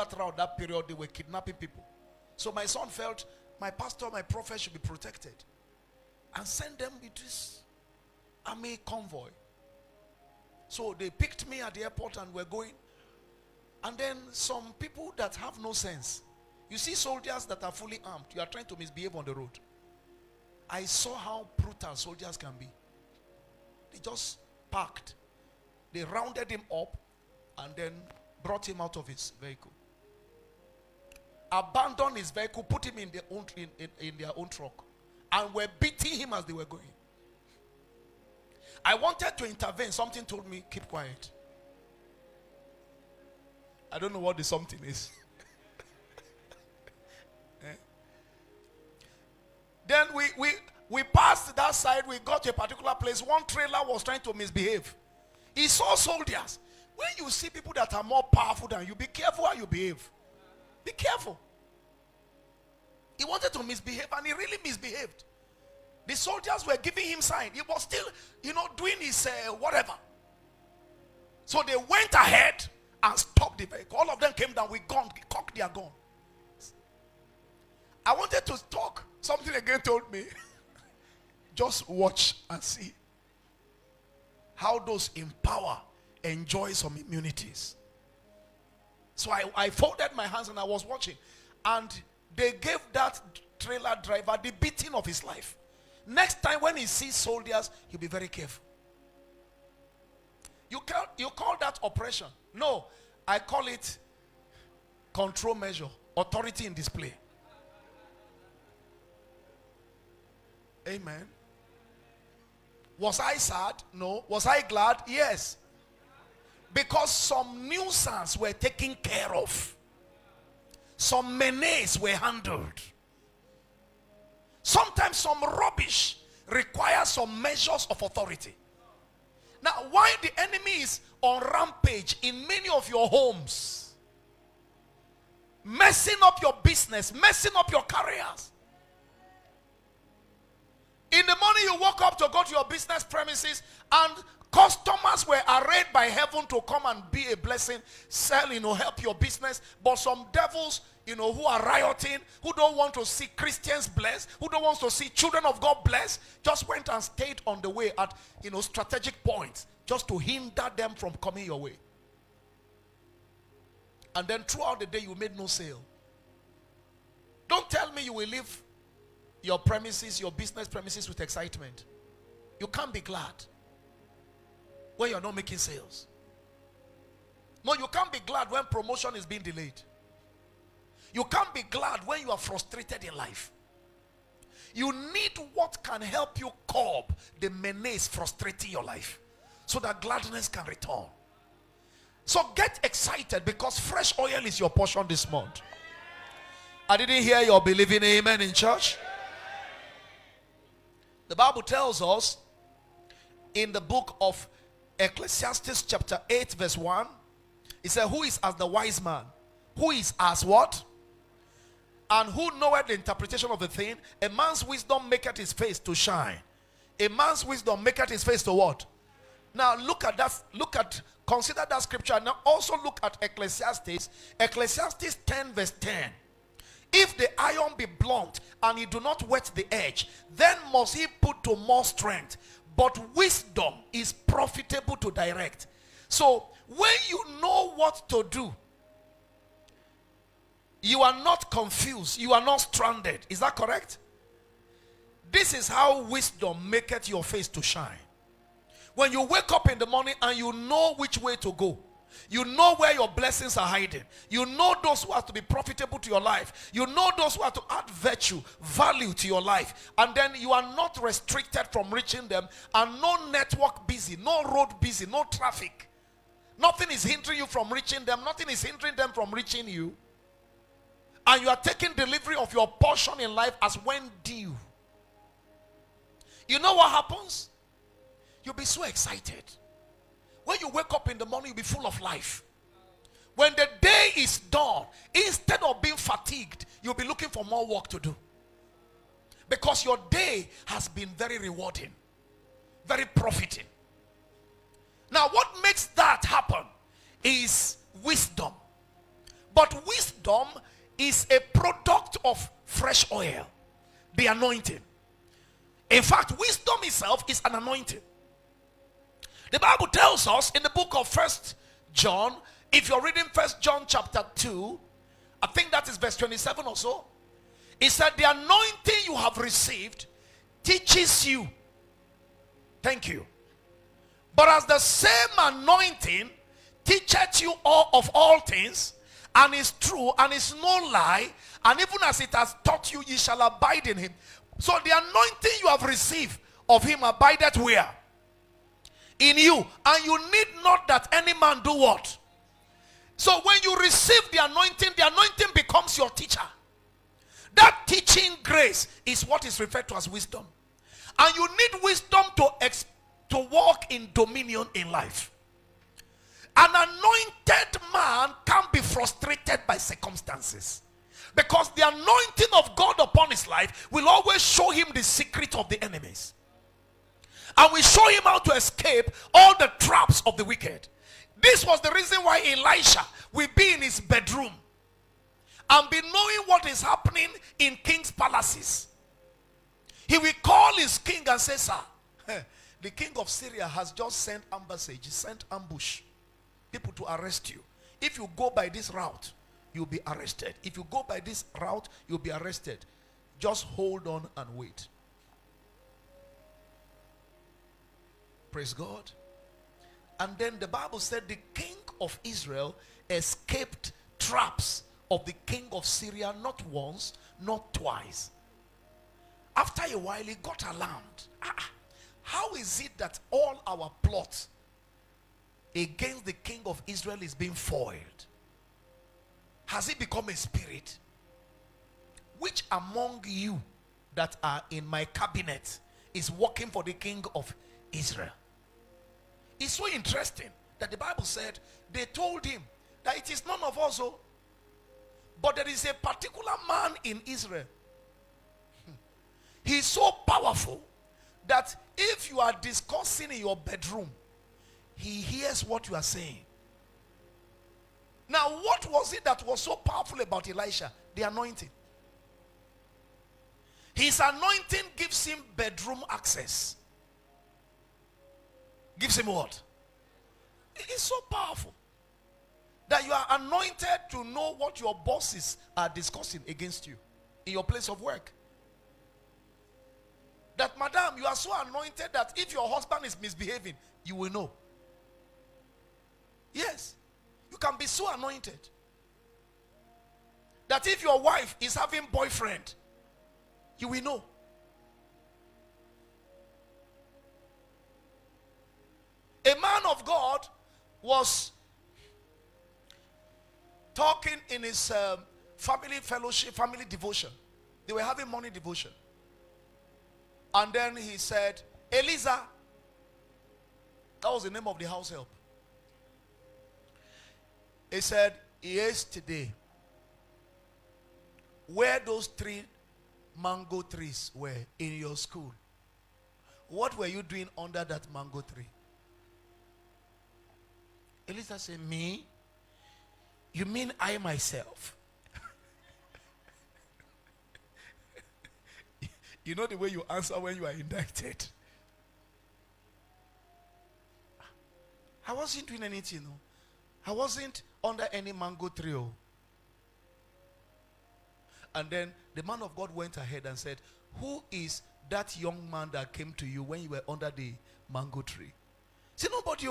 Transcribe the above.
that route, that period, they were kidnapping people. So my son felt my pastor, my prophet should be protected, and send them with this army convoy. So they picked me at the airport and we're going. And then some people that have no sense. You see soldiers that are fully armed, you are trying to misbehave on the road. I saw how brutal soldiers can be. They just parked. They rounded him up and then brought him out of his vehicle. Abandoned his vehicle, put him in their own truck, and were beating him as they were going. I wanted to intervene. Something told me, keep quiet. I don't know what the something is. Then we passed that side. We got to a particular place. One trailer was trying to misbehave. He saw soldiers. When you see people that are more powerful than you, be careful how you behave. Be careful. He wanted to misbehave, and he really misbehaved. The soldiers were giving him sign. He was still, doing his whatever. So they went ahead and stopped the vehicle. All of them came down with guns, cocked their gun. I wanted to talk. Something again told me, just watch and see how those in power enjoy some immunities. So I folded my hands and I was watching. And they gave that trailer driver the beating of his life. Next time when he sees soldiers, he'll be very careful. You call that oppression? No, I call it control measure, authority in display. Amen. Was I sad? No. Was I glad? Yes. Because some nuisance were taken care of. Some menace were handled. Sometimes some rubbish requires some measures of authority. Now, why the enemy is on rampage in many of your homes, messing up your business, messing up your careers. In the morning you woke up to go to your business premises and customers were arrayed by heaven to come and be a blessing, sell, help your business. But some devils, who are rioting, who don't want to see Christians blessed, who don't want to see children of God blessed, just went and stayed on the way at, strategic points just to hinder them from coming your way. And then throughout the day you made no sale. Don't tell me you will leave your premises, your business premises with excitement. You can't be glad when you're not making sales. No, you can't be glad when promotion is being delayed. You can't be glad when you are frustrated in life. You need what can help you curb the menace frustrating your life so that gladness can return. So get excited because fresh oil is your portion this month. I didn't hear your believing amen in church. The Bible tells us in the book of Ecclesiastes chapter 8 verse 1, it says, who is as the wise man? Who is as what? And who knoweth the interpretation of a thing? A man's wisdom maketh his face to shine. A man's wisdom maketh his face to what? Now look at that. Consider that scripture. Now also look at Ecclesiastes. Ecclesiastes 10 verse 10. If the iron be blunt and he do not whet the edge, then must he put to more strength. But wisdom is profitable to direct. So when you know what to do, you are not confused. You are not stranded. Is that correct? This is how wisdom maketh your face to shine. When you wake up in the morning and you know which way to go, you know where your blessings are hiding, you know those who are to be profitable to your life, you know those who are to add virtue, value to your life, and then you are not restricted from reaching them, and no network busy, no road busy, no traffic. Nothing is hindering you from reaching them. Nothing is hindering them from reaching you. And you are taking delivery of your portion in life as when due. You know what happens? You'll be so excited. When you wake up in the morning, you'll be full of life. When the day is done, instead of being fatigued, you'll be looking for more work to do. Because your day has been very rewarding, very profiting. Now, what makes that happen is wisdom. But wisdom is a product of fresh oil, the anointing. In fact, wisdom itself is an anointing. The Bible tells us in the book of First John, if you're reading First John chapter 2, I think that is verse 27 or so. It said, the anointing you have received teaches you. Thank you. But as the same anointing teacheth you all of all things, and is true, and is no lie, and even as it has taught you, ye shall abide in him. So the anointing you have received of him abideth where? In you. And you need not that any man do what? So when you receive the anointing becomes your teacher. That teaching grace is what is referred to as wisdom. And you need wisdom to walk in dominion in life. An anointed man can't be frustrated by circumstances, because the anointing of God upon his life will always show him the secret of the enemies, and will show him how to escape all the traps of the wicked. This was the reason why Elisha will be in his bedroom and be knowing what is happening in king's palaces. He will call his king and say, sir, the king of Syria has just sent ambush, sent ambush, people to arrest you. If you go by this route, you'll be arrested. If you go by this route, you'll be arrested. Just hold on and wait. Praise God. And then the Bible said the king of Israel escaped traps of the king of Syria not once, not twice. After a while, he got alarmed. How is it that all our plots against the king of Israel is being foiled? Has he become a spirit? Which among you that are in my cabinet is working for the king of Israel? It's so interesting that the Bible said they told him that it is none of us, but there is a particular man in Israel. He's so powerful that if you are discussing in your bedroom, he hears what you are saying. Now, what was it that was so powerful about Elisha? The anointing. His anointing gives him bedroom access. Gives him what? It is so powerful that you are anointed to know what your bosses are discussing against you in your place of work. That, madam, you are so anointed that if your husband is misbehaving, you will know. Yes. You can be so anointed that if your wife is having boyfriend, you will know. A man of God was talking in his family fellowship, family devotion. They were having morning devotion. And then he said, Eliza, that was the name of the house help. He said, yesterday, where those 3 mango trees were in your school, what were you doing under that mango tree? Eliza said, me? You mean I myself? You know the way you answer when you are indicted. I wasn't doing anything. No. I wasn't under any mango tree. And then the man of God went ahead and said, who is that young man that came to you when you were under the mango tree? Say, nobody.